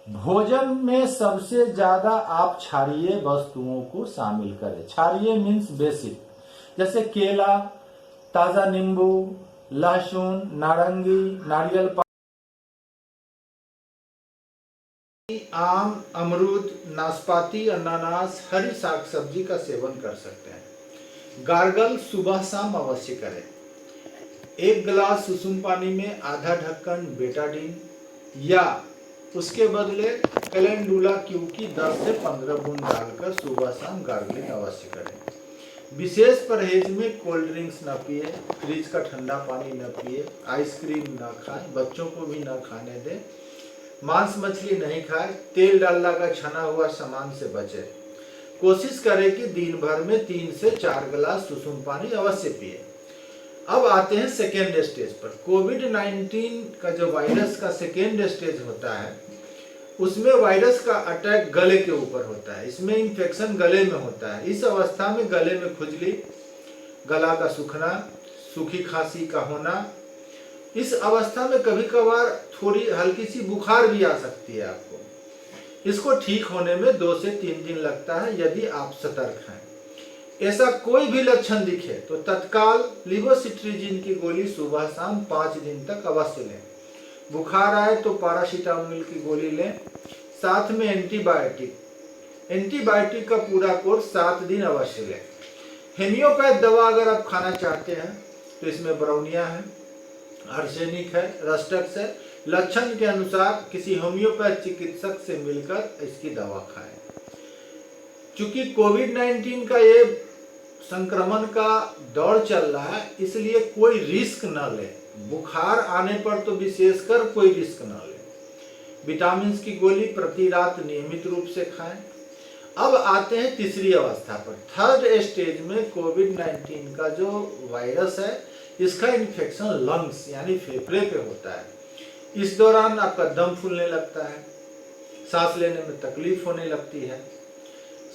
भोजन में सबसे ज्यादा आप क्षारीय वस्तुओं को शामिल करें। क्षारीय मीन्स बेसिक, जैसे केला, ताजा नींबू, लहसुन, नारंगी, नारियल पानी, आम, अमरूद, नाशपाती, अनानास, हरी साग सब्जी का सेवन कर सकते हैं। गार्गल सुबह शाम अवश्य करें। 1 गिलास सुसुम पानी में आधा ढक्कन बेटाडीन या उसके बदले कैलेंडुला क्यू की 10 से 15 बूंद डालकर सुबह शाम गार्गलिंग अवश्य करें। विशेष परहेज में कोल्ड ड्रिंक्स न पिए, फ्रिज का ठंडा पानी न पिए, आइसक्रीम न खाएं, बच्चों को भी न खाने दें, मांस मछली नहीं खाएं, तेल डालडा का छना हुआ सामान से बचें। कोशिश करें कि दिन भर में 3 से 4 गिलास सुसुम पानी अवश्य पिए। अब आते हैं सेकेंड स्टेज पर। कोविड-19 का जो वायरस का सेकेंड स्टेज होता है, उसमें वायरस का अटैक गले के ऊपर होता है। इसमें इन्फेक्शन गले में होता है। इस अवस्था में गले में खुजली, गला का सूखना, सूखी खांसी का होना, इस अवस्था में कभी कभार थोड़ी हल्की सी बुखार भी आ सकती है आपको। इसको ठीक होने में 2 से 3 दिन लगता है यदि आप सतर्क हैं। ऐसा कोई भी लक्षण दिखे तो तत्काल लिवोसिट्रिजिन की गोली सुबह शाम 5 दिन तक अवश्य लें। बुखार आए तो पैरासीटामोल की गोली लें, साथ में एंटीबायोटिक का पूरा कोर्स 7 दिन अवश्य लें। हेमियोपैथ दवा अगर आप खाना चाहते हैं तो इसमें ब्राउनिया है, आर्सेनिक है, रस्टक्स है। लक्षण के अनुसार किसी होम्योपैथ चिकित्सक से मिलकर इसकी दवा खाएं। चूंकि कोविड-19 का ये संक्रमण का दौर चल रहा है, इसलिए कोई रिस्क न ले। बुखार आने पर तो विशेषकर कोई रिस्क न ले। विटामिन की गोली प्रति रात नियमित रूप से खाएं। अब आते हैं तीसरी अवस्था पर। थर्ड स्टेज में कोविड-19 का जो वायरस है, इसका इन्फेक्शन लंग्स यानी फेफड़े पे होता है। इस दौरान आपका दम फूलने लगता है, सांस लेने में तकलीफ होने लगती है,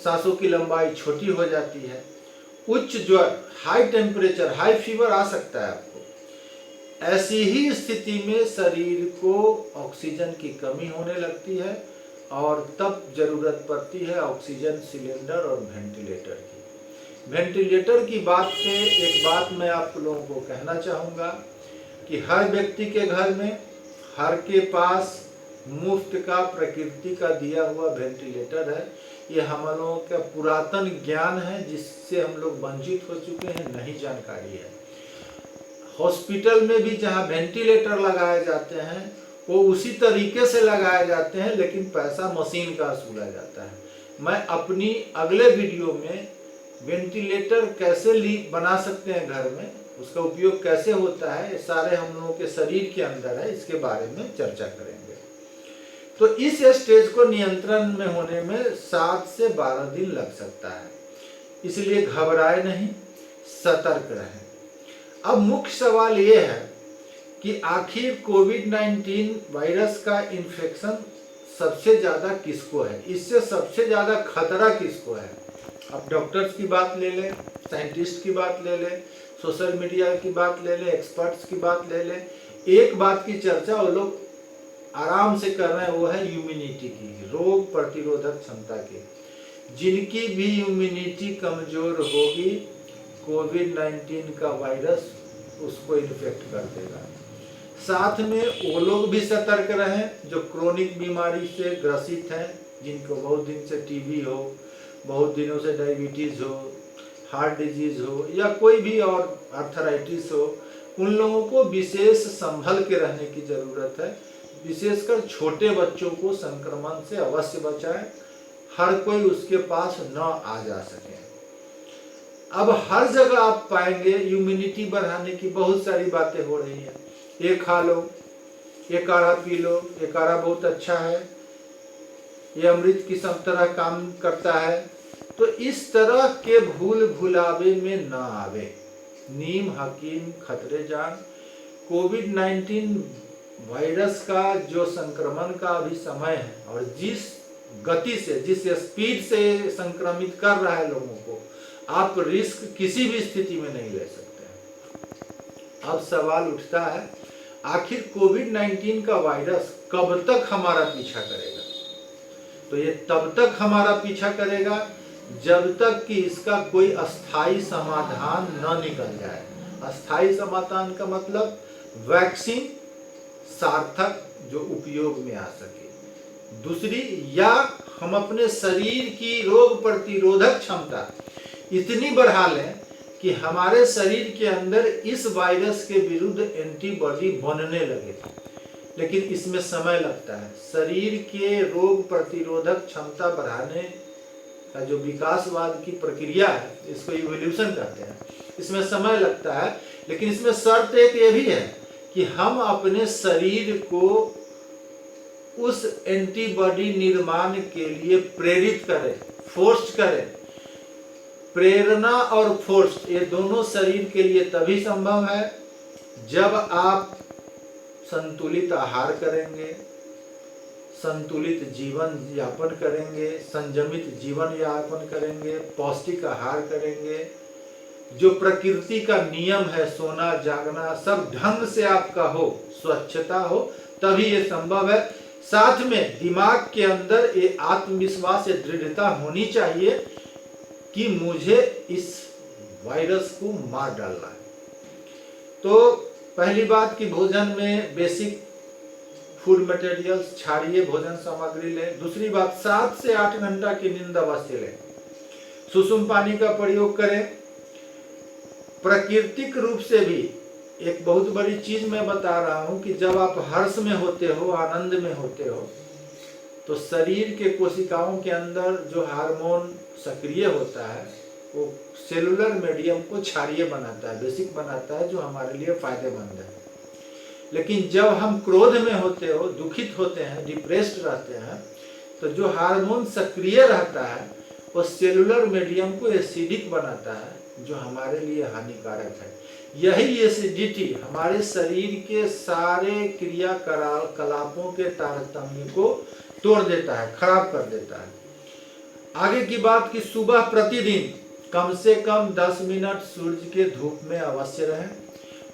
सांसों की लंबाई छोटी हो जाती है, उच्च ज्वर, हाई टेम्परेचर, हाई फीवर आ सकता है आपको। ऐसी ही स्थिति में शरीर को ऑक्सीजन की कमी होने लगती है और तब जरूरत पड़ती है ऑक्सीजन सिलेंडर और वेंटिलेटर की। वेंटिलेटर की बात पे एक बात मैं आप लोगों को कहना चाहूँगा कि हर व्यक्ति के घर में, हर के पास मुफ्त का प्रकृति का दिया हुआ वेंटिलेटर है। ये हम लोगों का पुरातन ज्ञान है जिससे हम लोग वंचित हो चुके हैं, नहीं जानकारी है। हॉस्पिटल में भी जहाँ वेंटिलेटर लगाए जाते हैं वो उसी तरीके से लगाए जाते हैं, लेकिन पैसा मशीन का वसूला जाता है। मैं अपनी अगले वीडियो में वेंटिलेटर कैसे बना सकते हैं घर में, उसका उपयोग कैसे होता है, सारे हम लोगों के शरीर के अंदर है, इसके बारे में चर्चा करेंगे। तो इस स्टेज को नियंत्रण में होने में 7 से 12 दिन लग सकता है, इसलिए घबराए नहीं, सतर्क रहें। अब मुख्य सवाल ये है कि आखिर कोविड-19 वायरस का इन्फेक्शन सबसे ज्यादा किसको है, इससे सबसे ज्यादा खतरा किसको है। अब डॉक्टर्स की बात ले लें, साइंटिस्ट की बात ले लें, सोशल मीडिया की बात ले लें, एक्सपर्ट्स की बात ले लें, एक बात की चर्चा वो लोग आराम से कर रहे हैं, वो है इम्यूनिटी की, रोग प्रतिरोधक क्षमता की। जिनकी भी इम्यूनिटी कमजोर होगी, कोविड-19 का वायरस उसको इन्फेक्ट कर देगा। साथ में वो लोग भी सतर्क रहें जो क्रोनिक बीमारी से ग्रसित हैं, जिनको बहुत दिन से टीबी हो, बहुत दिनों से डायबिटीज हो, हार्ट डिजीज हो या कोई भी और आर्थराइटिस हो, उन लोगों को विशेष संभल के रहने की जरूरत है। विशेषकर छोटे बच्चों को संक्रमण से अवश्य बचाएं, हर कोई उसके पास न आ जा सके। अब हर जगह आप पाएंगे इम्यूनिटी बढ़ाने की बहुत सारी बातें हो रही हैं। ये खा लो, ये काढ़ा पी लो, ये काढ़ा बहुत अच्छा है, ये अमृत की सब तरह काम करता है। तो इस तरह के भूल भुलावे में ना आवे। नीम हकीम खतरे जान। कोविड-19 वायरस का जो संक्रमण का अभी समय है और जिस गति से, जिस स्पीड से संक्रमित कर रहा है लोगों को, आप रिस्क किसी भी स्थिति में नहीं ले सकते। अब सवाल उठता है, आखिर कोविड-19 का वायरस कब तक हमारा पीछा करेगा। तो ये तब तक हमारा पीछा करेगा जब तक कि इसका कोई अस्थाई समाधान न निकल जाए। अस्थाई समाधान का मतलब वैक्सीन सार्थक जो उपयोग में आ सके। दूसरी, या हम अपने शरीर की रोग प्रतिरोधक क्षमता इतनी बढ़ा लें कि हमारे शरीर के अंदर इस वायरस के विरुद्ध एंटीबॉडी बनने लगे। लेकिन इसमें समय लगता है। शरीर के रोग प्रतिरोधक क्षमता बढ़ाने का जो विकासवाद की प्रक्रिया है, इसको इवोल्यूशन कहते हैं, इसमें समय लगता है। लेकिन इसमें शर्त एक ये भी है कि हम अपने शरीर को उस एंटीबॉडी निर्माण के लिए प्रेरित करें, फोर्स करें। प्रेरणा और फोर्स ये दोनों शरीर के लिए तभी संभव है जब आप संतुलित आहार करेंगे, संतुलित जीवन यापन करेंगे, संयमित जीवन यापन करेंगे, पौष्टिक आहार करेंगे, जो प्रकृति का नियम है, सोना जागना सब ढंग से आपका हो, स्वच्छता हो, तभी ये संभव है। साथ में दिमाग के अंदर ये आत्मविश्वास, ये दृढ़ता होनी चाहिए कि मुझे इस वायरस को मार डालना है। तो पहली बात कि भोजन में बेसिक फूड मटेरियल्स, क्षारीय भोजन सामग्री लें। दूसरी बात, 7 से 8 घंटा की नींद अवश्य लें। सुसुम पानी का प्रयोग करें। प्राकृतिक रूप से भी एक बहुत बड़ी चीज मैं बता रहा हूं कि जब आप हर्ष में होते हो, आनंद में होते हो, तो शरीर के कोशिकाओं के अंदर जो हार्मोन सक्रिय होता है वो सेलुलर मीडियम को क्षारीय बनाता है, बेसिक बनाता है, जो हमारे लिए फायदेमंद है। लेकिन जब हम क्रोध में होते हो, दुखित होते हैं, डिप्रेस्ड रहते हैं, तो जो हार्मोन सक्रिय रहता है वो सेलुलर मीडियम को एसिडिक बनाता है, जो हमारे लिए हानिकारक है। यही एसिडिटी हमारे शरीर के सारे क्रियाकलापों के तारतम्य को तोड़ देता है, खराब कर देता है। आगे की बात कि सुबह प्रतिदिन कम से कम 10 मिनट सूर्य के धूप में अवश्य रहें।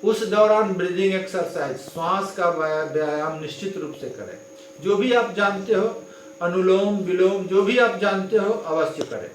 उस दौरान ब्रीदिंग एक्सरसाइज, श्वास का व्यायाम निश्चित रूप से करें। जो भी आप जानते हो, अनुलोम विलोम जो भी आप जानते हो अवश्य करें।